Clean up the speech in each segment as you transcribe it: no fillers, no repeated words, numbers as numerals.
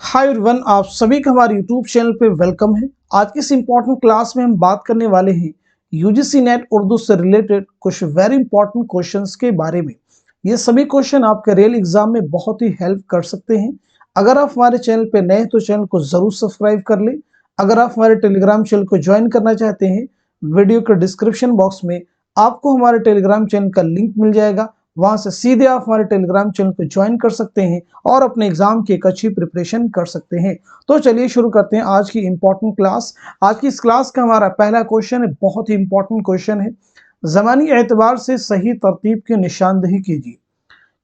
Hi everyone, आप सभी का हमारे यूट्यूब चैनल पे वेलकम है। आज की इस इम्पोर्टेंट क्लास में हम बात करने वाले हैं यूजीसी नेट उर्दू से रिलेटेड कुछ वेरी इंपॉर्टेंट क्वेश्चंस के बारे में। ये सभी क्वेश्चन आपके रियल एग्जाम में बहुत ही हेल्प कर सकते हैं। अगर आप हमारे चैनल पे नए हैं तो चैनल को जरूर सब्सक्राइब कर लें। अगर आप हमारे टेलीग्राम चैनल को ज्वाइन करना चाहते हैं, वीडियो के डिस्क्रिप्शन बॉक्स में आपको हमारे टेलीग्राम चैनल का लिंक मिल जाएगा। वहां से सीधे आप हमारे टेलीग्राम चैनल को ज्वाइन कर सकते हैं और अपने एग्जाम की एक अच्छी प्रिपरेशन कर सकते हैं। तो चलिए शुरू करते हैं आज की इंपॉर्टेंट क्लास। आज की इस क्लास का हमारा पहला क्वेश्चन है, बहुत ही इंपॉर्टेंट क्वेश्चन है। ज़मानी एतबार से सही तरतीब की निशानदेही कीजिए।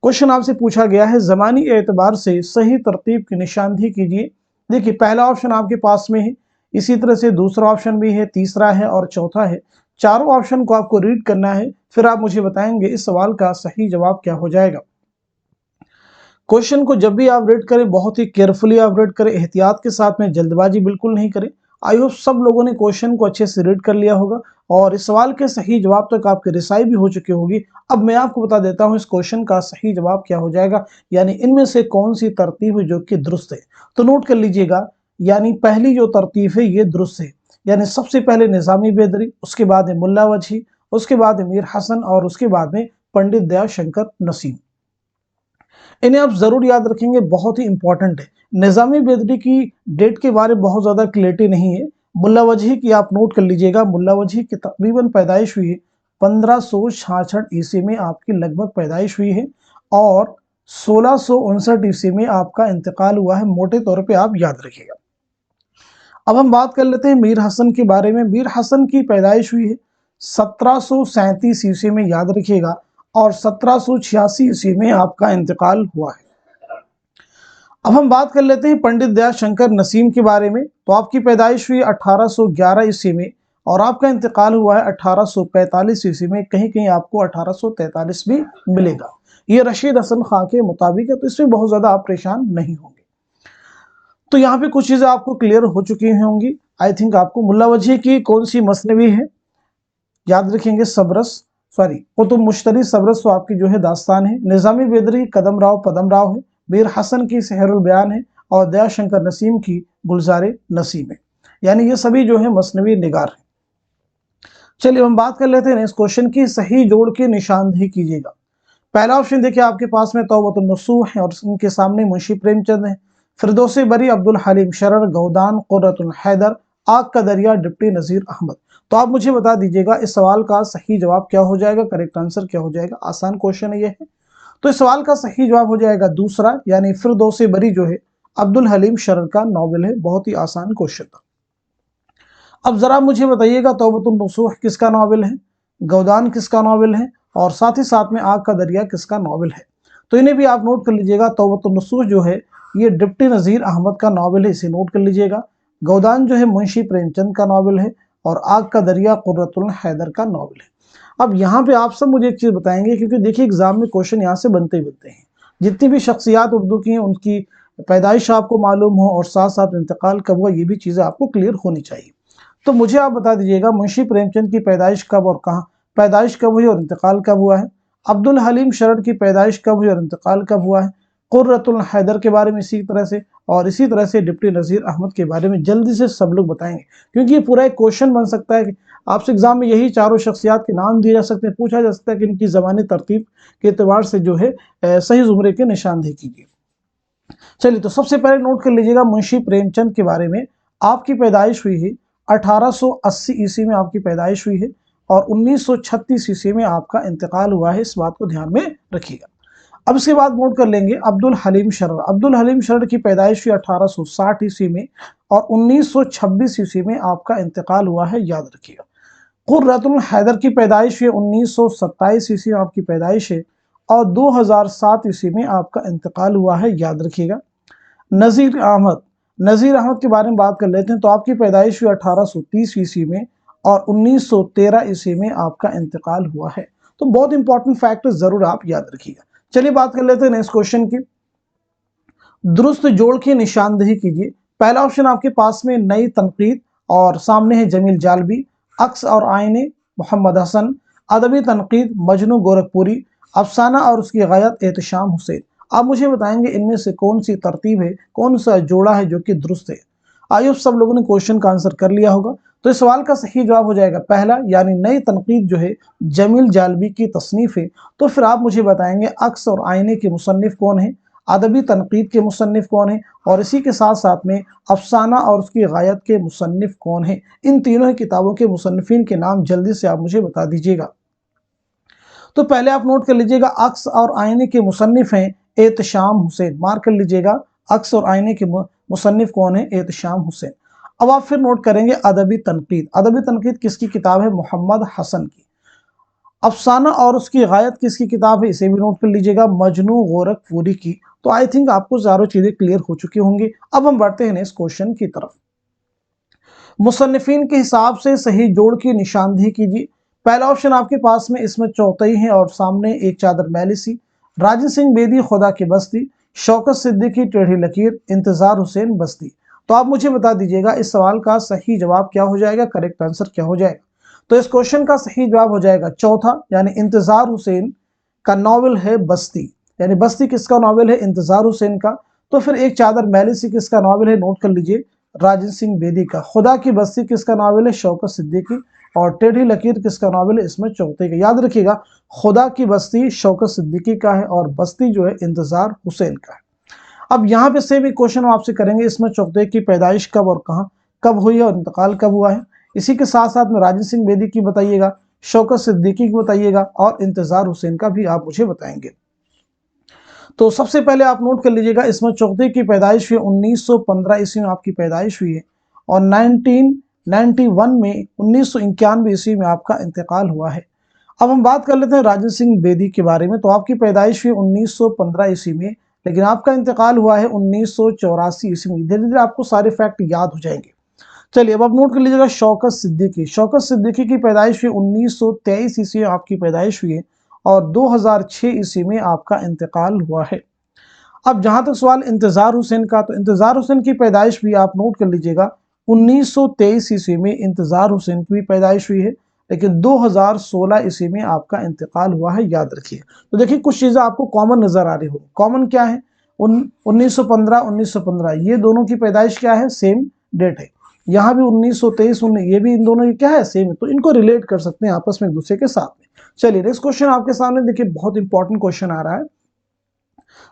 क्वेश्चन आपसे पूछा गया है, ज़मानी एतबार से सही तरतीब की निशानदेही कीजिए। देखिए, पहला ऑप्शन आपके पास में है, इसी तरह से दूसरा ऑप्शन भी है, तीसरा है और चौथा है। चारों ऑप्शन को आपको रीड करना है, फिर आप मुझे बताएंगे इस सवाल का सही जवाब क्या हो जाएगा। क्वेश्चन को जब भी आप रीड करें बहुत ही केयरफुली आप रीड करें, एहतियात के साथ में, जल्दबाजी बिल्कुल नहीं करें। आई होप सब लोगों ने क्वेश्चन को अच्छे से रीड कर लिया होगा और इस सवाल के सही जवाब तक आपकी रिसाई भी हो चुकी होगी। अब मैं आपको बता देता हूं इस क्वेश्चन का सही जवाब क्या हो जाएगा, यानी इनमें से कौन सी तरतीब है जो कि दुरुस्त है। तो नोट कर लीजिएगा, यानी पहली जो तरतीब है ये दुरुस्त है। यानी सबसे पहले निजामी बेदरी, उसके बाद में मुल्ला वजही, उसके बाद में मीर हसन और उसके बाद में पंडित दयाशंकर नसीम। इन्हें आप जरूर याद रखेंगे, बहुत ही इंपॉर्टेंट है। निजामी बेदरी की डेट के बारे में बहुत ज्यादा क्लियरिटी नहीं है। मुल्ला वजही की आप नोट कर लीजिएगा, मुल्ला वजही की तकरीबन पैदाइश हुई है 1566 ईस्वी में आपकी लगभग पैदाइश हुई है और 1659 ईस्वी में आपका इंतकाल हुआ है। मोटे तौर पे आप याद रखिएगा। अब हम बात कर लेते हैं मीर हसन के बारे में। मीर हसन की पैदाइश हुई है 1737 ईस्वी में, याद रखिएगा, और 1786 ईस्वी में आपका इंतकाल हुआ है। अब हम बात कर लेते हैं पंडित दयाशंकर नसीम के बारे में। तो आपकी पैदाइश हुई 1811 ईस्वी में और आपका इंतकाल हुआ है 1845 ईस्वी में। कहीं कहीं आपको 1843 भी मिलेगा। ये रशीद हसन खां के मुताबिक है, तो इसमें बहुत ज्यादा आप परेशान नहीं होंगे। तो यहाँ पे कुछ चीजें आपको क्लियर हो चुकी होंगी। आई थिंक आपको मुल्ला वजही की कौन सी मसनवी है, याद रखेंगे, सबरस, सॉरी कुतुब मुश्तरी सबरस तो आपकी जो है दास्तान है। निजामी बेदरी कदम राव पदम राव है। मीर हसन की सहरुल बयान है और दयाशंकर नसीम की गुलजारे नसीम है। यानी ये सभी जो है मसनवी निगार है। चलिए हम बात कर लेते हैं इस क्वेश्चन की सही जोड़ की निशानदेही कीजिएगा। पहला ऑप्शन देखिए आपके पास में तौबतुन नसूह है और उनके सामने मुंशी प्रेमचंद है। फिरदौसी बरी, अब्दुल हलीम शरर, गौदान, कुर्रतुल हैदर, आग का दरिया, डिप्टी नजीर अहमद। तो आप मुझे बता दीजिएगा इस सवाल का सही जवाब क्या हो जाएगा, करेक्ट आंसर क्या हो जाएगा। आसान क्वेश्चन है ये है। तो इस सवाल का सही जवाब हो जाएगा दूसरा, यानी फिरदौसी बरी जो है अब्दुल हलीम शरर का नॉवेल है। बहुत ही आसान क्वेश्चन था। अब जरा मुझे बताइएगा तौबतुन नसूह किसका नॉवेल है, गौदान किसका नॉवेल है और साथ ही साथ में आग का दरिया किसका नॉवेल है। तो इन्हें भी आप नोट कर लीजिएगा। तौबतुन नसूह जो है ये डिप्टी नजीर अहमद का नॉवेल है, इसे नोट कर लीजिएगा। गौदान जो है मुंशी प्रेमचंद का नॉवेल है और आग का दरिया कुर्रतुल हैदर का नॉवेल है। अब यहाँ पे आप सब मुझे एक चीज बताएंगे, क्योंकि देखिए एग्जाम में क्वेश्चन यहाँ से बनते ही बनते हैं। जितनी भी शख्सियात उर्दू की हैं उनकी पैदाइश आपको मालूम हो और साथ साथ इंतकाल कब हुआ, ये भी चीजें आपको क्लियर होनी चाहिए। तो मुझे आप बता दीजिएगा मुंशी प्रेमचंद की पैदाइश कब और कहाँ, पैदाइश कब हुई और इंतकाल कब हुआ है। अब्दुल हलीम शरर की पैदाइश कब हुई और इंतकाल कब हुआ है। कुर्रतुल हैदर के बारे में इसी तरह से, और इसी तरह से डिप्टी नजीर अहमद के बारे में जल्दी से सब लोग बताएंगे, क्योंकि ये पूरा एक क्वेश्चन बन सकता है कि आपसे एग्जाम में यही चारों शख्सियात के नाम दिए जा सकते हैं। पूछा जा सकता है कि इनकी ज़मानी तरतीब के एतबार से जो है सही जुमरे की निशानदेही कीजिए। चलिए, तो सबसे पहले नोट कर लीजिएगा मुंशी प्रेमचंद के बारे में। आपकी पैदाइश हुई है 1880 ईस्वी में आपकी पैदाइश हुई है और 1936 ईस्वी में आपका इंतकाल हुआ है। इस बात को ध्यान में रखिएगा। अब इसके बाद नोट कर लेंगे अब्दुल हलीम शरर। अब्दुल हलीम शरर की पैदाइश हुई 1860 ईस्वी में और 1926 ईस्वी में आपका इंतकाल हुआ है, याद रखिएगा। कुर्रतुल हैदर की पैदाइश हुई 1927 ईस्वी में आपकी पैदाइश है और 2007 ईस्वी में आपका इंतकाल हुआ है, याद रखिएगा। नजीर अहमद, नजीर अहमद के बारे में बात कर लेते हैं। तो आपकी पैदाइश हुई 1830 ईस्वी में और 1913 ईस्वी में आपका इंतकाल हुआ है। तो बहुत इंपॉर्टेंट फैक्टर जरूर आप याद रखिएगा। चलिए बात कर लेते हैं नेक्स्ट क्वेश्चन की। दुरुस्त जोड़ की निशानदेही कीजिए। पहला ऑप्शन आपके पास में नई तनकीद और सामने है जमील जालबी, अक्स और आईने मोहम्मद हसन, अदबी तनकीद मजनू गोरखपुरी, अफसाना और उसकी गायत एहतशाम हुसैन। आप मुझे बताएंगे इनमें से कौन सी तरतीब है, कौन सा जोड़ा है जो कि दुरुस्त है। आइए सब लोगों ने क्वेश्चन का आंसर कर लिया होगा। तो इस सवाल का सही जवाब हो जाएगा पहला, यानी नई तनकीद जो है जमील जालबी की तसनीफ है। तो फिर आप मुझे बताएंगे अक्स और आईने के मुसन्निफ कौन है, अदबी तनकीद के मुसन्निफ कौन है, और इसी के साथ साथ में अफसाना और उसकी गायत के मुसन्निफ कौन है। इन तीनों ही किताबों के मुसन्निफिन के नाम जल्दी से आप मुझे बता दीजिएगा। तो पहले आप नोट कर लीजिएगा, अक्स और आईने के मुसन्निफ हैं एहतशाम हुसैन। मार्क कर लीजिएगा, अक्स और आईने के मुसन्निफ कौन है, एहतशाम हुसैन। अब आप फिर नोट करेंगे अदबी तनकीद। अदबी तनकीद किसकी किताब है, मोहम्मद हसन की। अफसाना और उसकी गायत किसकी किताब है, इसे भी नोट कर लीजिएगा, मजनू गोरखपुरी की। तो आई थिंक आपको चारों चीजें क्लियर हो चुकी होंगी। अब हम बढ़ते हैं नेक्स्ट क्वेश्चन की तरफ। मुसन्निफिन के हिसाब से सही जोड़ की निशानदेही कीजिए। पहला ऑप्शन आपके पास में इसमें चौथई है और सामने एक चादर मैली सी, राजन सिंह बेदी खुदा की बस्ती, शौकत सिद्दीकी टेढ़ी लकीर, इंतजार हुसैन बस्ती। तो आप मुझे बता दीजिएगा इस सवाल का सही जवाब क्या हो जाएगा, करेक्ट आंसर क्या हो जाएगा। तो इस क्वेश्चन का सही जवाब हो जाएगा चौथा, यानी इंतजार हुसैन का नॉवल है बस्ती। यानी बस्ती किसका नॉवल है, इंतजार हुसैन का। तो फिर एक चादर मैली सी किसका नॉवल है, नोट कर लीजिए, राजन सिंह बेदी का। खुदा की बस्ती किसका नॉवल है, शौकत सिद्दीकी। और टेढ़ी लकीर किसका नॉवल है, इसमें चौथे का। याद रखिएगा, खुदा की बस्ती शौकत सिद्दीकी का है और बस्ती जो है इंतजार हुसैन का है। अब यहाँ पे से भी क्वेश्चन आपसे करेंगे, इसमें चौथे की पैदाइश कब और कहाँ कब हुई है और इंतकाल कब हुआ है। इसी के साथ साथ में राजन सिंह बेदी की बताइएगा, शौकत सिद्दीकी की बताइएगा और इंतजार हुसैन का भी आप मुझे बताएंगे। तो सबसे पहले आप नोट कर लीजिएगा, इसमें चौथे की पैदाइश हुई 1915 ईस्वी में आपकी पैदाइश हुई है और 1991 में 1991 ईस्वी में आपका इंतकाल हुआ है। अब हम बात कर लेते हैं राजन सिंह बेदी के बारे में। तो आपकी पैदाइश हुई 1915 ईस्वी में, लेकिन आपका इंतकाल हुआ है 1984 ईस्वी में। धीरे धीरे आपको सारे फैक्ट याद हो जाएंगे। चलिए अब आप नोट कर लीजिएगा, शौकत सिद्दीकी। शौकत सिद्दीकी की पैदाइश हुई 1923 ईस्वी में आपकी पैदाइश हुई है और 2006 ईस्वी में आपका इंतकाल हुआ है। अब जहां तक सवाल इंतजार हुसैन का, तो इंतजार हुसैन की पैदाइश भी आप नोट कर लीजिएगा 1923 ईस्वी में इंतजार हुसैन की भी पैदाइश हुई है, लेकिन 2016 ईस्वी में आपका इंतकाल हुआ है। याद रखिए। तो देखिए कुछ चीजें आपको कॉमन नजर आ रही हो। कॉमन क्या है, 1915 ये दोनों की पैदाइश क्या है, सेम डेट है। यहाँ भी 1923 ये भी इन दोनों की क्या है, सेम है। तो इनको रिलेट कर सकते हैं आपस में एक दूसरे के साथ में। चलिए नेक्स्ट क्वेश्चन आपके सामने देखिए, बहुत इंपॉर्टेंट क्वेश्चन आ रहा है।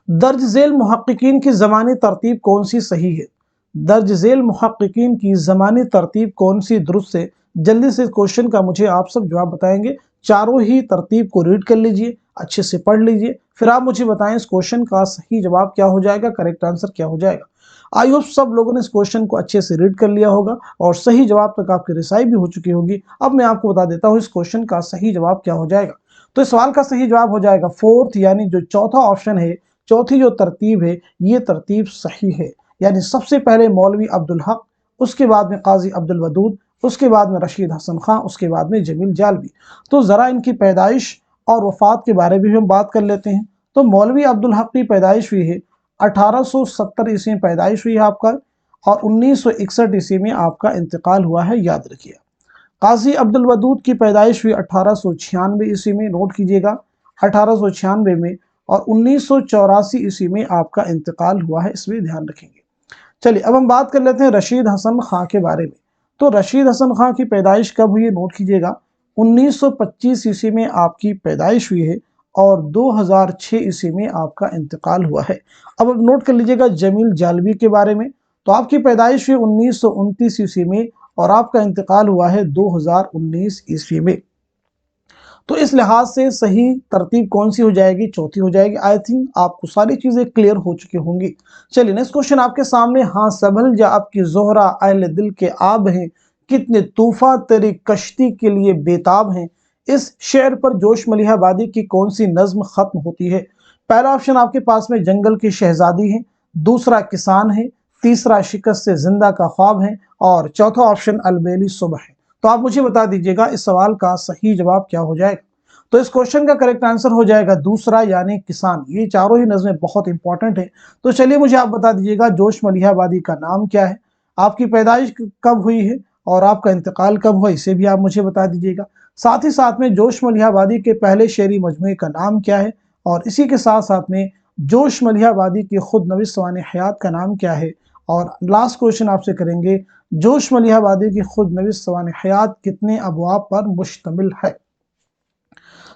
दर्ज झेल मुहक्किकीन की ज़मानी तरतीब कौन सी सही है। दर्ज झेल मुहक्किकीन की ज़मानी तरतीब कौन सी दुरुस्त है। जल्दी से क्वेश्चन का मुझे आप सब जवाब बताएंगे। चारों ही तरतीब को रीड कर लीजिए, अच्छे से पढ़ लीजिए, फिर आप मुझे बताएं इस क्वेश्चन का सही जवाब क्या हो जाएगा, करेक्ट आंसर क्या हो जाएगा। आई होप सब लोगों ने इस क्वेश्चन को अच्छे से रीड कर लिया होगा और सही जवाब तक आपकी रिसाई भी हो चुकी होगी। अब मैं आपको बता देता हूँ इस क्वेश्चन का सही जवाब क्या हो जाएगा। तो इस सवाल का सही जवाब हो जाएगा फोर्थ, यानी जो चौथा ऑप्शन है, चौथी जो तरतीब है ये तरतीब सही है। यानी सबसे पहले मौलवी अब्दुल हक, उसके बाद में काजी अब्दुल वदूद, उसके बाद में रशीद हसन खां, उसके बाद में जमील जालबी। तो जरा इनकी पैदाइश और वफात के बारे में भी हम बात कर लेते हैं। तो मौलवी अब्दुल हक की पैदाइश हुई है 1870 ईस्वी में पैदाइश हुई है आपका और 1961 ईस्वी में आपका इंतकाल हुआ है। याद रखिए। काजी अब्दुल वदूद की पैदाइश हुई 1896 ईस्वी में, नोट कीजिएगा 1896 में, और 1984 ईस्वी में आपका इंतकाल हुआ है, इसमें ध्यान रखेंगे। चलिए अब हम बात कर लेते हैं रशीद हसन खां के बारे में। तो रशीद हसन खां की पैदाइश कब हुई है, नोट कीजिएगा 1925 ईस्वी में आपकी पैदाइश हुई है और 2006 ईस्वी में आपका इंतकाल हुआ है। अब नोट कर लीजिएगा जमील जालबी के बारे में। तो आपकी पैदाइश हुई 1929 ईस्वी में और आपका इंतकाल हुआ है 2019 ईस्वी में। तो इस लिहाज से सही तरतीब कौन सी हो जाएगी, चौथी हो जाएगी। आई थिंक आपको सारी चीजें क्लियर हो चुकी होंगी। चलिए नेक्स्ट क्वेश्चन आपके सामने, हाँ संभल जा आपकी जोहरा अहले दिल के आब हैं, कितने तूफा तेरी कश्ती के लिए बेताब हैं। इस शेर पर जोश मलिहाबादी की कौन सी नज्म खत्म होती है। पहला ऑप्शन आपके पास में जंगल की शहजादी है, दूसरा किसान है, तीसरा शिकस्त से जिंदा का ख्वाब है और चौथा ऑप्शन अलबेली सुबह है। तो आप मुझे बता दीजिएगा इस सवाल का सही जवाब क्या हो जाएगा। तो इस क्वेश्चन का करेक्ट आंसर हो जाएगा दूसरा, यानी किसान। ये चारों ही नज़में बहुत इंपॉर्टेंट है। तो चलिए मुझे आप बता दीजिएगा जोश मलिहाबादी का नाम क्या है, आपकी पैदाइश कब हुई है और आपका इंतकाल कब हुआ, इसे भी आप मुझे बता दीजिएगा। साथ ही साथ में जोश मलिहाबादी के पहले शेरी मजमूए का नाम क्या है और इसी के साथ साथ में जोश मलिहा वादी की खुद नविस सवाने हयात का नाम क्या है। और लास्ट क्वेश्चन आपसे करेंगे, जोश मलिहा वादी की खुद नविस सवाने हयात कितने अबवाब पर मुश्तमिल है।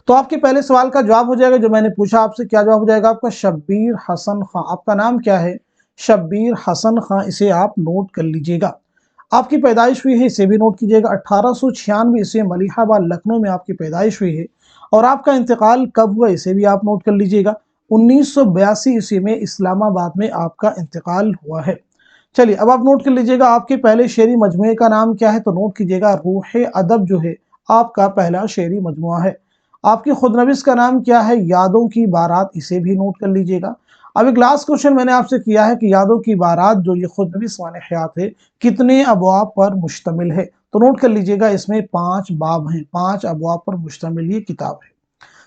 तो आपके पहले सवाल का जवाब हो जाएगा जो मैंने पूछा आपसे, क्या जवाब हो जाएगा आपका, शब्बीर हसन खां। आपका नाम क्या है, शब्बीर हसन खां, इसे आप नोट कर लीजिएगा। आपकी पैदाइश हुई है, इसे भी नोट कीजिएगा, 1896 ईस्वी मलिहाबाद लखनऊ में आपकी पैदाइश हुई है। और आपका इंतकाल कब हुआ, इसे भी आप नोट कर लीजिएगा, 1982 ईस्वी में इस्लामाबाद में आपका इंतकाल हुआ है। चलिए अब आप नोट कर लीजिएगा, आपके पहले शेरी मजमुए का नाम क्या है, तो नोट कीजिएगा, रूह अदब जो है आपका पहला शेरी मजमुआ है। आपकी खुदनविस का नाम क्या है, यादों की बारात, इसे भी नोट कर लीजिएगा। अब एक लास्ट क्वेश्चन मैंने आपसे किया है कि यादों की बारात जो ये खुदनविस वाने हयात है कितने अबवाब पर मुश्तमिल है, तो नोट कर लीजिएगा, इसमें 5 बाब हैं, 5 अबवाब पर मुश्तमिल ये किताब है।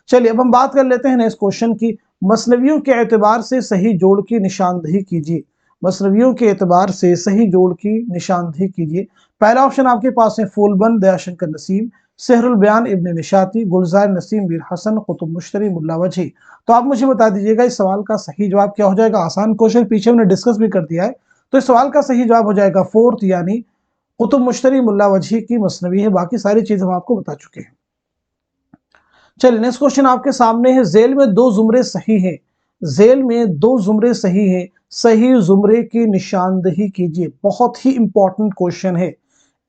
चलिए अब हम बात कर लेते हैं नेक्स्ट क्वेश्चन की, मसनवियों के एतबार से सही जोड़ की निशानदही कीजिए। मसनवियों के एतबार से सही जोड़ की निशानदही कीजिए। पहला ऑप्शन आपके पास है फूलबंद दयाशंकर नसीम, सेहरुल बयान इब्न निशाती, गुलजार नसीम बीर हसन, कुतुब मुश्तरी मुल्ला वजही। तो आप मुझे बता दीजिएगा इस सवाल का सही जवाब क्या हो जाएगा। आसान क्वेश्चन पीछे हमने डिस्कस भी कर दिया है, तो इस सवाल का सही जवाब हो जाएगा 4th यानी कुतुब मुश्तरी मुल्ला वजही की मसनवी है। बाकी सारी चीजें हम आपको बता चुके हैं। चलिए नेक्स्ट क्वेश्चन आपके सामने है, जेल में 2 जुमरे सही हैं, जेल में 2 जुमरे सही हैं, सही जुमरे की निशानदही कीजिए। बहुत ही इंपॉर्टेंट क्वेश्चन है।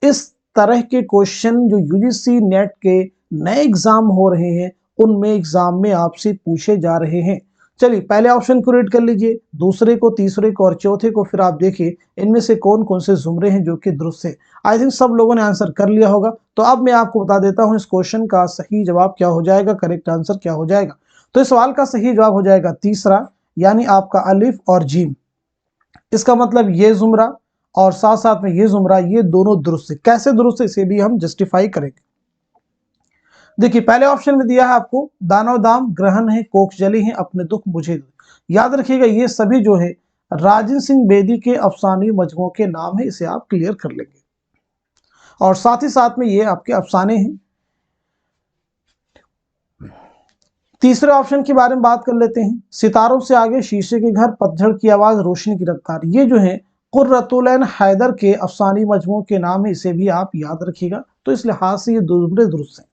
इस तरह के क्वेश्चन जो यूजीसी नेट के नए एग्जाम हो रहे हैं उनमें एग्जाम में आपसे पूछे जा रहे हैं। चलिए पहले ऑप्शन को रीड कर लीजिए, दूसरे को, तीसरे को और चौथे को, फिर आप देखिए इनमें से कौन कौन से जुमरे हैं जो कि दुरुस्त है। आई थिंक सब लोगों ने आंसर कर लिया होगा। तो अब मैं आपको बता देता हूं इस क्वेश्चन का सही जवाब क्या हो जाएगा, करेक्ट आंसर क्या हो जाएगा। तो इस सवाल का सही जवाब हो जाएगा तीसरा, यानी आपका अलिफ और जीम। इसका मतलब ये जुमरा और साथ साथ में ये जुमरा, ये दोनों दुरुस्त है। कैसे दुरुस्त है इसे भी हम जस्टिफाई करेंगे। देखिए पहले ऑप्शन में दिया है आपको, दानो दाम ग्रहण है, कोख जली है, अपने दुख मुझे दो। याद रखिएगा ये सभी जो है राजन सिंह बेदी के अफसानी मजमू के नाम है, इसे आप क्लियर कर लेंगे। और साथ ही साथ में ये आपके अफसाने हैं। तीसरे ऑप्शन के बारे में बात कर लेते हैं, सितारों से आगे शीशे के घर, पतझड़ की आवाज, रोशनी की रफ्तार। ये जो है कुर्रतुलैन हैदर के अफसानी मजमू के नाम है, इसे भी आप याद रखिएगा। तो इस लिहाज से ये जुमरे दुरुस्त हैं।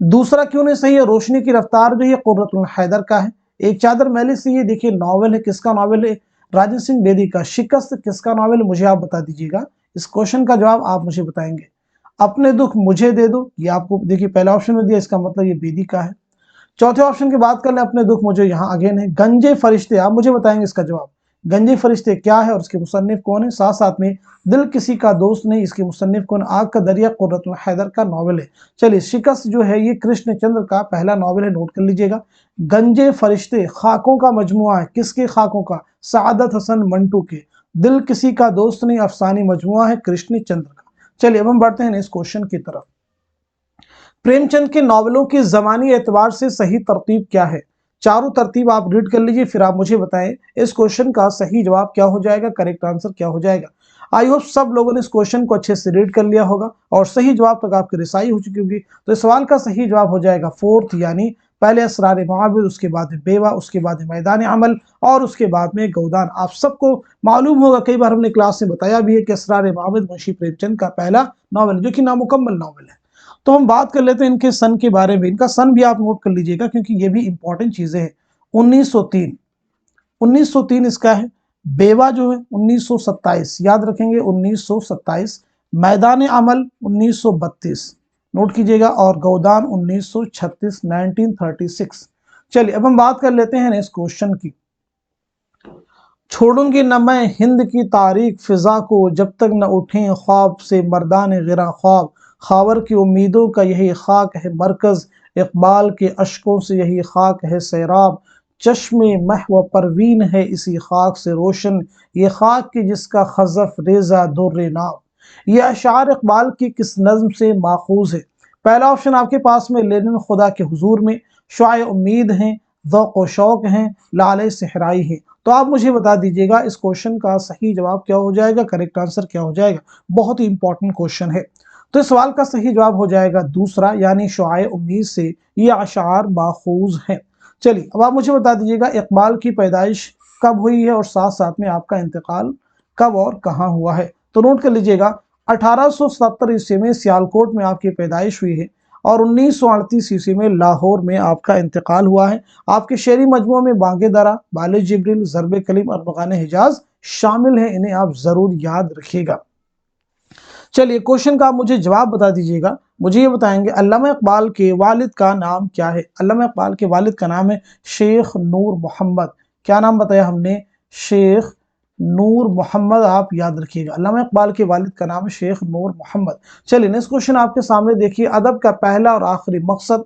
दूसरा क्यों नहीं सही है, रोशनी की रफ्तार जो है कुर्रतुल हैदर का है। एक चादर मैली से ये देखिए नॉवेल है, किसका नॉवेल है, राजन सिंह बेदी का। शिकस्त किसका नॉवेल है, मुझे आप बता दीजिएगा। इस क्वेश्चन का जवाब आप मुझे बताएंगे। अपने दुख मुझे दे दो, ये आपको देखिए पहला ऑप्शन में दिया, इसका मतलब ये बेदी का है। चौथे ऑप्शन की बात कर ले, अपने दुख मुझे, यहाँ अगेन है। गंजे फरिश्ते, आप मुझे बताएंगे इसका जवाब, गंजे फरिश्ते क्या है और इसके मुसन्निफ कौन है। साथ साथ में दिल किसी का दोस्त नहीं, इसके मुसन्निफ कौन, आग का दरिया कुर्रतुल हैदर का नॉवेल है। चलिए शिकस्त जो है ये कृष्ण चंद्र का पहला नॉवेल है, नोट कर लीजिएगा। गंजे फरिश्ते खाकों का मजमुआ है, किसके खाकों का, सादत हसन मंटू के। दिल किसी का दोस्त नहीं अफसानी मजमुआ है कृष्ण चंद्र का। चलिए अब हम बढ़ते हैं इस क्वेश्चन की तरफ। प्रेमचंद के नॉवलों की जमानी एतबार से सही तरतीब क्या है। चारों तरतीब आप रीड कर लीजिए, फिर आप मुझे बताएं इस क्वेश्चन का सही जवाब क्या हो जाएगा, करेक्ट आंसर क्या हो जाएगा। आई होप सब लोगों ने इस क्वेश्चन को अच्छे से रीड कर लिया होगा और सही जवाब तक आपकी रिसाई हो चुकी होगी। तो इस सवाल का सही जवाब हो जाएगा 4th, यानी पहले असरार मुआविद, उसके बाद बेवा, उसके बाद मैदान अमल और उसके बाद में गौदान। आप सबको मालूम होगा, कई बार हमने क्लास में बताया भी है कि असरार मुआविद मुंशी प्रेमचंद का पहला नॉवल जो कि नामुकम्मल नॉवल है। तो हम बात कर लेते हैं इनके सन के बारे में। इनका सन भी आप नोट कर लीजिएगा क्योंकि ये भी इंपॉर्टेंट चीजें हैं। 1903 इसका है। बेवा जो है 1927, याद रखेंगे 1927। मैदान अमल 1932 नोट कीजिएगा, और गौदान 1936, 1936। चलिए अब हम बात कर लेते हैं इस क्वेश्चन की। छोड़ूंगी न मैं हिंद की तारीख फिजा को, जब तक न उठे ख्वाब से मर्दान गिरा ख्वाब। खावर की उम्मीदों का यही खाक है मरकज, इकबाल के अशकों से यही खाक है सैराब। चश्मे महव परवीन है इसी खाक से रोशन, ये खाक की जिसका खजफ रेजा दुर्रे नाब। ये अशार इकबाल की किस नज्म से माखूज है। पहला ऑप्शन आपके पास में लेनिन खुदा के हुजूर में, शुआए उम्मीद हैं, ज़ौक़ व शौक़ हैं, लाले सहराई हैं। तो आप मुझे बता दीजिएगा इस क्वेश्चन का सही जवाब क्या हो जाएगा, करेक्ट आंसर क्या हो जाएगा। बहुत ही इंपॉर्टेंट क्वेश्चन है। तो इस सवाल का सही जवाब हो जाएगा दूसरा, यानी शुआए उम्मीद से ये अशार माखूज हैं। चलिए अब आप मुझे बता दीजिएगा इकबाल की पैदाइश कब हुई है और साथ साथ में आपका इंतकाल कब और कहाँ हुआ है। तो नोट कर लीजिएगा 1870 ईस्वी में सियालकोट में आपकी पैदाइश हुई है और 1938 ईस्वी में लाहौर में आपका इंतकाल हुआ है। आपके शेरी मजमू में बांगे दरा, बाले जिब्रिल, ज़रबे कलीम और मकाने हिजाज शामिल हैं, इन्हें आप जरूर याद रखिएगा। चलिए क्वेश्चन का आप मुझे जवाब बता दीजिएगा। मुझे ये बताएंगे अल्लामा इकबाल के वालिद का नाम क्या है। अल्लामा इकबाल के वालिद का नाम है शेख नूर मोहम्मद। क्या नाम बताया हमने? शेख नूर मोहम्मद, आप याद रखिएगा। अल्लामा इकबाल के वालिद का नाम है शेख नूर मोहम्मद। चलिए नेक्स्ट क्वेश्चन आपके सामने देखिए, अदब का पहला और आखिरी मकसद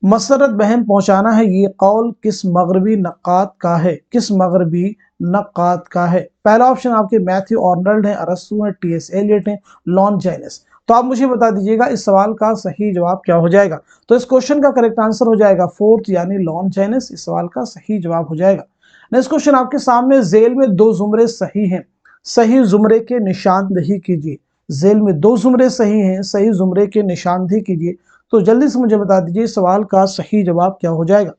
मसरत बहम पहुंचाना है, ये कौल किस मगरबी नक्कात का है? किस मगरबी नक्कात का है? पहला ऑप्शन आपके मैथ्यू आर्नल्ड है, अरस्तू है, टी.एस. एलियट है, लॉन्जाइनस। तो आप मुझे बता दीजिएगा इस सवाल का सही जवाब क्या हो जाएगा। तो इस क्वेश्चन का करेक्ट आंसर हो जाएगा फोर्थ यानी लॉन्जाइनस, इस सवाल का सही जवाब हो जाएगा। नेक्स्ट क्वेश्चन आपके सामने, जेल में दो जुमरे सही हैं, सही जुमरे के निशानदेही कीजिए। जेल में दो जुमरे सही हैं, सही जुमरे के निशानदेही कीजिए। तो जल्दी से मुझे बता दीजिए सवाल का सही जवाब क्या हो जाएगा।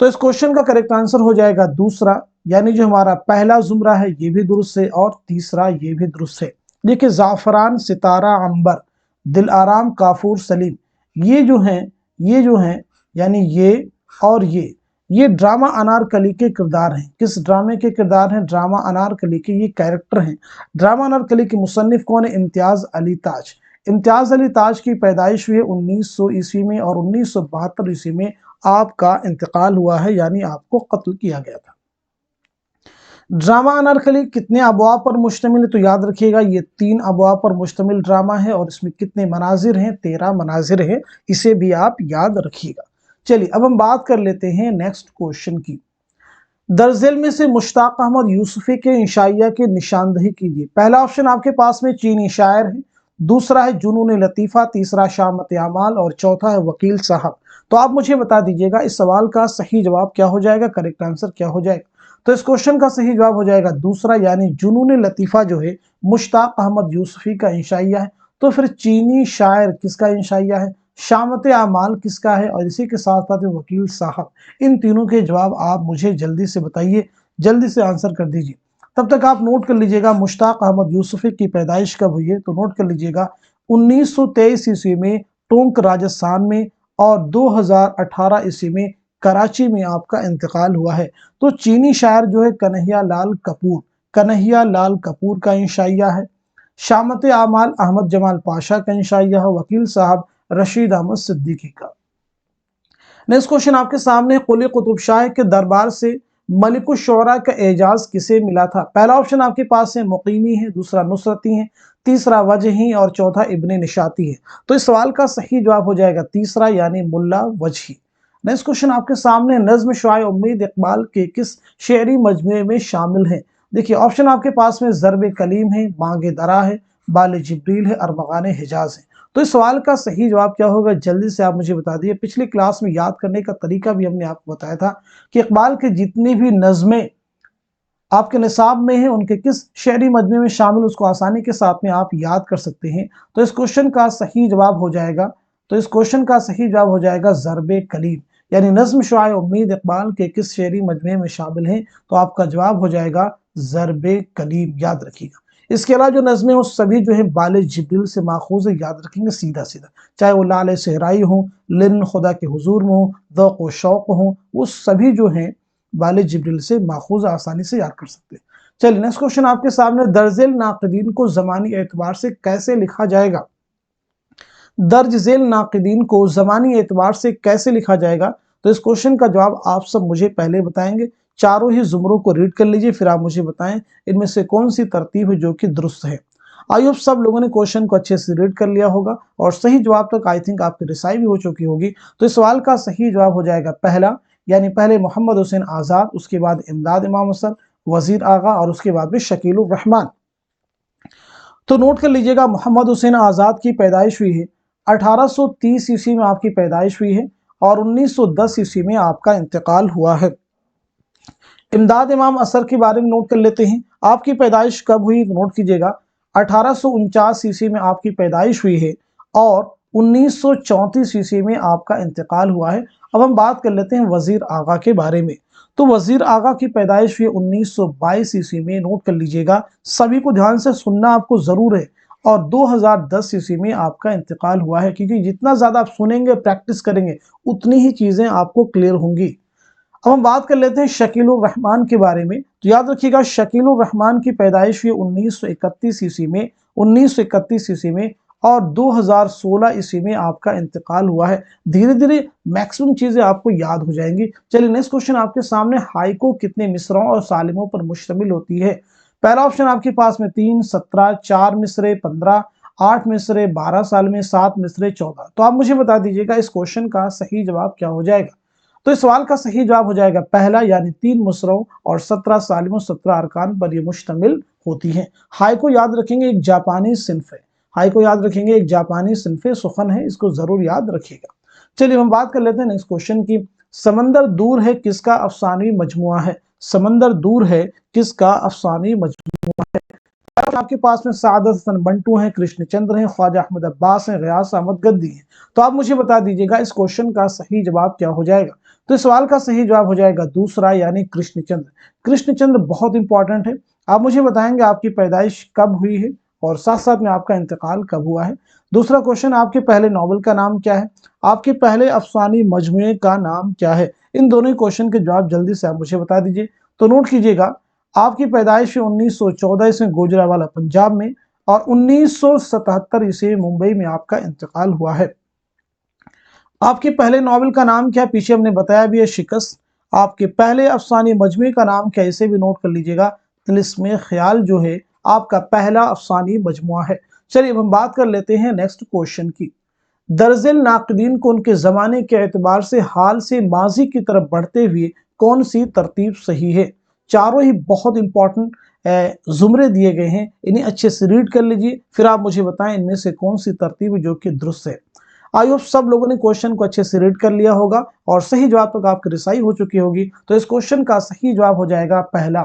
तो इस क्वेश्चन का करेक्ट आंसर हो जाएगा दूसरा, यानी जो हमारा पहला जुमरा है ये भी दुरुस्त है और तीसरा ये भी दुरुस्त है। देखिए ज़ाफ़रान, सितारा, अंबर, दिल आराम, काफूर, सलीम, ये जो हैं यानी ये और ये ड्रामा अनारकली के किरदार हैं। किस ड्रामे के किरदार हैं? ड्रामा अनारकली के ये कैरेक्टर हैं। ड्रामा अनारकली के मुसन्निफ कौन है? इम्तियाज अली ताज। इम्तियाज अली ताज की पैदाइश हुई 1900 ईस्वी में और 1972 ईस्वी में आपका इंतकाल हुआ है, यानी आपको कत्ल किया गया था। ड्रामा अनारकली कितने अबवाब पर मुश्तमिल है? तो याद रखिएगा ये 3 अबवाब पर मुश्तमिल ड्रामा है और इसमें कितने मनाजिर हैं? 13 मनाजिर हैं, इसे भी आप याद रखिएगा। चलिए अब हम बात कर लेते हैं नेक्स्ट क्वेश्चन की। दरजेल में से मुश्ताक अहमद यूसुफी के इंशाइया की निशानदेही कीजिए। पहला ऑप्शन आपके पास में चीनी शायर है, दूसरा है जुनून लतीफ़ा, तीसरा शामत आमाल और चौथा है वकील साहब। तो आप मुझे बता दीजिएगा इस सवाल का सही जवाब क्या हो जाएगा, करेक्ट आंसर क्या हो जाएगा। तो इस क्वेश्चन का सही जवाब हो जाएगा दूसरा, यानी जुनून लतीफ़ा जो है मुश्ताक अहमद यूसुफी का इंशाइया है। तो फिर चीनी शायर किसका इंशाइया है? शामत आमाल किसका है? और इसी के साथ साथ वकील साहब। इन तीनों के जवाब आप मुझे जल्दी से बताइए, जल्दी से आंसर कर दीजिए। तब तक आप नोट कर लीजिएगा मुश्ताक अहमद यूसुफी की पैदाइश कब हुई है। तो नोट कर लीजिएगा 1923 ईस्वी में टोंक राजस्थान में और 2018 ईस्वी में कराची में आपका इंतकाल हुआ है। तो चीनी शायर जो है कन्हैया लाल कपूर का इंशाइया है। शामत आमाल अहमद जमाल पाशा का इंशाइया है। वकील साहब रशीद अहमद सिद्दीकी का। नेक्स्ट क्वेश्चन आपके सामने, कुली कुतुब शाह के दरबार से मलिकुश शुअरा का एजाज किसे मिला था? पहला ऑप्शन आपके पास है मुकीमी है, दूसरा नुसरती है, तीसरा वजही और चौथा इब्ने निशाती है। तो इस सवाल का सही जवाब हो जाएगा तीसरा, यानी मुल्ला वजही। नेक्स्ट क्वेश्चन आपके सामने, नज्म शुआए उम्मीद इकबाल के किस शेरी मजमूए में शामिल है? देखिए ऑप्शन आपके पास में ज़रबे कलीम है, बांगे दरा है, बाले जिब्रील है और मकाने हिजाज है। तो इस सवाल का सही जवाब क्या होगा, जल्दी से आप मुझे बता दिए। पिछली क्लास में याद करने का तरीका भी हमने आपको बताया था कि इकबाल के जितनी भी नज़में आपके निसाब में हैं उनके किस शेरी मजमे में शामिल, उसको आसानी के साथ में आप याद कर सकते हैं। तो इस क्वेश्चन का सही जवाब हो जाएगा ज़रबे कलीम, यानी नज्म शुआए उम्मीद इकबाल के किस शेरी मजमे में शामिल हैं। तो आपका जवाब हो जाएगा ज़रबे कलीम, याद रखिएगा। इसके अलावा जो नज़में हो सभी जो है बाले जिब्रिल से माखूज है, याद रखेंगे सीधा सीधा, चाहे वो लाल सहराई हो, लिन खुदा के हुजूर में हो, ज़ौक़ व शौक़ हो, वो सभी जो हैं बाले जिब्रिल से माखूज, आसानी से याद कर सकते हैं। चलिए नेक्स्ट क्वेश्चन आपके सामने, दर्जेल नाक़िदीन को ज़मानी एतबार से कैसे लिखा जाएगा? दर्ज झेल नाक़िदीन को ज़मानी एतबार से कैसे लिखा जाएगा? तो इस क्वेश्चन का जवाब आप सब मुझे पहले बताएंगे। चारों ही जुमरों को रीड कर लीजिए, फिर आप मुझे बताएं इनमें से कौन सी तरतीब है जो कि दुरुस्त है। आई होप सब लोगों ने क्वेश्चन को अच्छे से रीड कर लिया होगा और सही जवाब तक आई थिंक आपकी रिसाई भी हो चुकी होगी। तो इस सवाल का सही जवाब हो जाएगा पहला, यानी पहले मोहम्मद हुसैन आज़ाद, उसके बाद इमदाद इमाम हसन, वजीर आगा और उसके बाद में शकीलुर रहमान। तो नोट कर लीजिएगा मोहम्मद हुसैन आज़ाद की पैदाइश हुई है 1830 ईस्वी में आपकी पैदाइश हुई है और 1910 ईस्वी में आपका इंतकाल हुआ है। इमदाद इमाम असर के बारे में नोट कर लेते हैं, आपकी पैदाइश कब हुई? तो नोट कीजिएगा 1849 ईस्वी में आपकी पैदाइश हुई है और 1934 ईस्वी में आपका इंतकाल हुआ है। اب ہم بات کر لیتے ہیں وزیر آغا کے بارے میں۔ تو وزیر آغا کی پیدائش ہوئی 1922 عیسوی میں، نوٹ کر لیجئے گا، سبھی کو دھیان سے سننا آپ کو ضرور ہے، اور 2010 عیسوی میں آپ کا انتقال ہوا ہے، کیونکہ جتنا زیادہ آپ سنیں گے، پریکٹس کریں گے، اتنی ہی چیزیں آپ کو کلیئر ہوں گی۔ اب ہم بات کر لیتے ہیں شکیل الرحمان کے بارے میں۔ تو یاد رکھیے گا، شکیل الرحمان کی پیدائش ہوئی 1931 عیسوی میں، 1931 عیسوی میں، اور 2016 عیسوی میں آپ کا انتقال ہوا ہے۔ دھیرے دھیرے میکسیمم چیزیں آپ کو یاد ہو جائیں گی۔ چلیے نیکسٹ کوشچن آپ کے سامنے، ہائیکو کتنے مصرعوں اور سالموں پر مشتمل ہوتی ہے؟ پہلا آپشن آپ کے پاس میں 3، 17، 4 مصرے، 15، 8 مصرے، 12 سالمے، 7 مصرے، 14۔ تو آپ مجھے بتا دیجئے گا اس کوشچن کا صحیح جواب کیا ہو جائے گا؟ تو اس سوال کا صحیح جواب ہو جائے گا پہلا، یعنی 3 مصرعوں اور 17 سالموں، 17 ارکان پر یہ مشتمل ہوتی ہیں۔ ہائیکو یاد رکھیں گے ایک جاپانی صنف ہے، ہائیکو یاد رکھیں گے ایک جاپانی صنف سخن ہے، اس کو ضرور یاد رکھیے گا۔ چلیے ہم بات کر لیتے ہیں نیکسٹ کوشچن کی۔ سمندر دور ہے کس کا افسانوی مجموعہ ہے؟ سمندر دور ہے کس کا افسانوی مجموعہ ہے؟ آپ کے پاس میں سعادت حسن منٹو ہیں، کرشن چندر ہیں، خواجہ احمد عباس ہیں، غیاث احمد گدی ہیں۔ تو آپ مجھے بتا دیجئے گا اس کوشچن کا صحیح جواب کیا ہو جائے گا؟ تو اس سوال کا صحیح جواب ہو جائے گا دوسرا، یعنی کرشن چندر۔ کرشن چندر بہت امپورٹنٹ ہے۔ آپ مجھے بتائیں گے آپ کی پیدائش کب ہوئی ہے اور ساتھ ساتھ میں آپ کا انتقال کب ہوا ہے۔ دوسرا کوشچن، آپ کے پہلے ناول کا نام کیا ہے؟ آپ کے پہلے افسانوی مجموعے کا نام کیا ہے؟ ان دونوں کوشچن کے جواب جلدی سے آپ مجھے بتا دیجئے۔ تو نوٹ کیجئے گا، آپ کی پیدائش 1914 عیسوی میں گوجرانوالہ پنجاب میں، اور 1977 عیسوی ممبئی میں آپ کا انتقال ہوا ہے۔ آپ کے پہلے ناول کا نام کیا؟ پیچھے ہم نے بتایا بھی ہے، شکست۔ آپ کے پہلے افسانوی مجموعے کا نام کیا؟ اسے بھی نوٹ کر لیجئے گا، طلسم خیال جو ہے آپ کا پہلا افسانوی مجموعہ ہے۔ چلیے اب ہم بات کر لیتے ہیں نیکسٹ کوشچن کی۔ درزل ناقدین کو ان کے زمانے کے اعتبار سے حال سے ماضی کی طرف بڑھتے ہوئے کون سی ترتیب صحیح ہے؟ چاروں ہی بہت امپورٹنٹ زمرے دیے گئے ہیں، انہیں اچھے سے ریڈ کر لیجئے، پھر آپ مجھے بتائیں ان میں سے کون سی ترتیب ہے جو کہ درست ہے۔ آئی ہوپ سب لوگوں نے کوشچن کو اچھے سے ریڈ کر لیا ہوگا اور صحیح جواب تک آپ کی رسائی ہو چکی ہوگی۔ تو اس کوشچن کا صحیح جواب ہو جائے گا پہلا،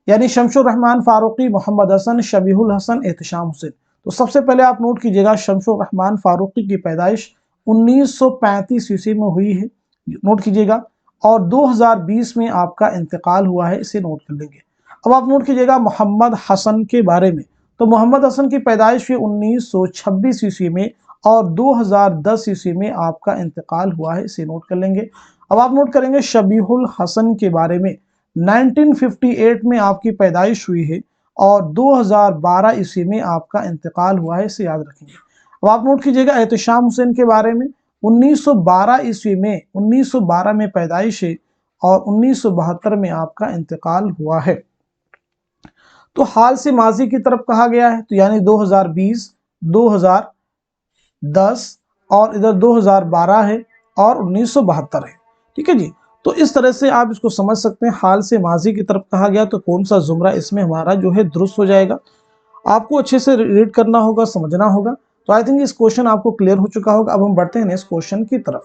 یعنی شمس الرحمن فاروقی، محمد حسن، شبیہ الحسن، احتشام حسین۔ تو سب سے پہلے آپ نوٹ کیجئے گا، شمس الرحمن فاروقی کی پیدائش 1935 عیسوی میں ہوئی ہے، نوٹ کیجئے گا، اور 2020 میں آپ کا انتقال ہوا ہے، اسے نوٹ کر لیں گے۔ اب آپ نوٹ کیجئے گا محمد حسن کے بارے میں۔ تو محمد حسن کی پیدائش ہوئی 1926 عیسوی میں، اور 2010 عیسوی میں آپ کا انتقال ہوا ہے، اسے نوٹ کر لیں گے۔ اب آپ نوٹ کریں گے شبیہ الحسن کے بارے میں۔ 1958 میں آپ کی پیدائش ہوئی ہے، اور 2012 عیسوی میں آپ کا انتقال ہوا ہے، اسے یاد رکھیں گے۔ اب آپ نوٹ کیجئے گا احتشام حسین کے بارے میں۔ 1912 عیسوی میں، 1912 میں پیدائش ہے، اور 1972 میں آپ کا انتقال ہوا ہے۔ تو حال سے ماضی کی طرف کہا گیا ہے، تو یعنی 2020، 2010 اور ادھر 2012 ہے، اور 1972 ہے، ٹھیک ہے جی۔ تو اس طرح سے آپ اس کو سمجھ سکتے ہیں، حال سے ماضی کی طرف کہا گیا تو کون سا زمرہ اس میں ہمارا جو ہے درست ہو جائے گا۔ آپ کو اچھے سے ریڈ کرنا ہوگا، سمجھنا ہوگا۔ تو آئی تھنک اس کوشچن آپ کو کلیئر ہو چکا ہوگا۔ اب ہم بڑھتے ہیں نیکسٹ کوشچن کی طرف۔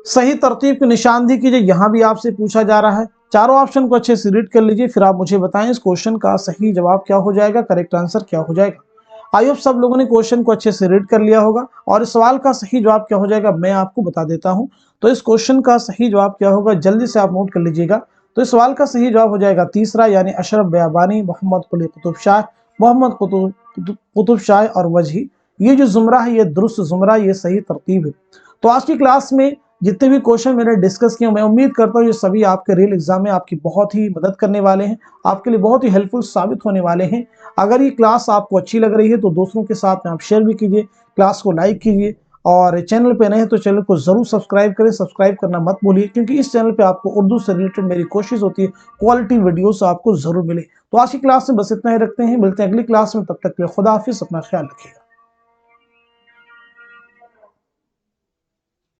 صحیح ترتیب کی نشاندہی کیجئے، یہاں بھی آپ سے پوچھا جا رہا ہے۔ چاروں آپشن کو اچھے سے ریڈ کر لیجئے، پھر آپ مجھے بتائیں اس کوشچن کا صحیح جواب کیا ہو جائے گا، کریکٹ آنسر کیا ہو جائے گا۔ آئی ہوپ سب لوگوں نے کوشچن کو اچھے سے ریڈ کر لیا ہوگا، اور اس سوال کا صحیح جواب کیا ہو جائے گا میں آپ کو بتا دیتا ہوں۔ تو اس کوشچن کا صحیح جواب کیا ہوگا، جلدی سے آپ نوٹ کر لیجئے گا۔ تو اس سوال کا صحیح جواب ہو جائے گا تیسرا، یعنی اشرف بیابانی، محمد قلی قطب شاہ، محمد قطب شاہ اور وجہی۔ یہ جو زمرہ ہے یہ درست زمرہ، یہ صحیح ترتیب ہے۔ تو آج کی کلاس میں جتنے بھی کوشچن میں نے ڈسکس کیے، میں امید کرتا ہوں یہ سبھی آپ کے ریل ایگزام میں آپ کی بہت ہی مدد کرنے والے ہیں، آپ کے لیے بہت ہی ہیلپ فل ثابت ہونے والے ہیں۔ اگر یہ کلاس آپ کو اچھی لگ رہی ہے تو دوستوں کے ساتھ میں آپ شیئر بھی کیجئے، کلاس کو لائک کیجئے، اور چینل پہ نئے ہیں تو چینل کو ضرور سبسکرائب کریں، سبسکرائب کرنا مت بھولیے، کیونکہ اس چینل پہ آپ کو اردو سے ریلیٹڈ میری کوشش ہوتی ہے کوالٹی ویڈیوز آپ کو ضرور ملے۔ تو آج کی کلاس میں بس اتنا ہی رکھتے ہیں، ملتے ہیں اگلی کلاس میں، تب تک کے لیے خدا حافظ، اپنا خیال رکھیے گا۔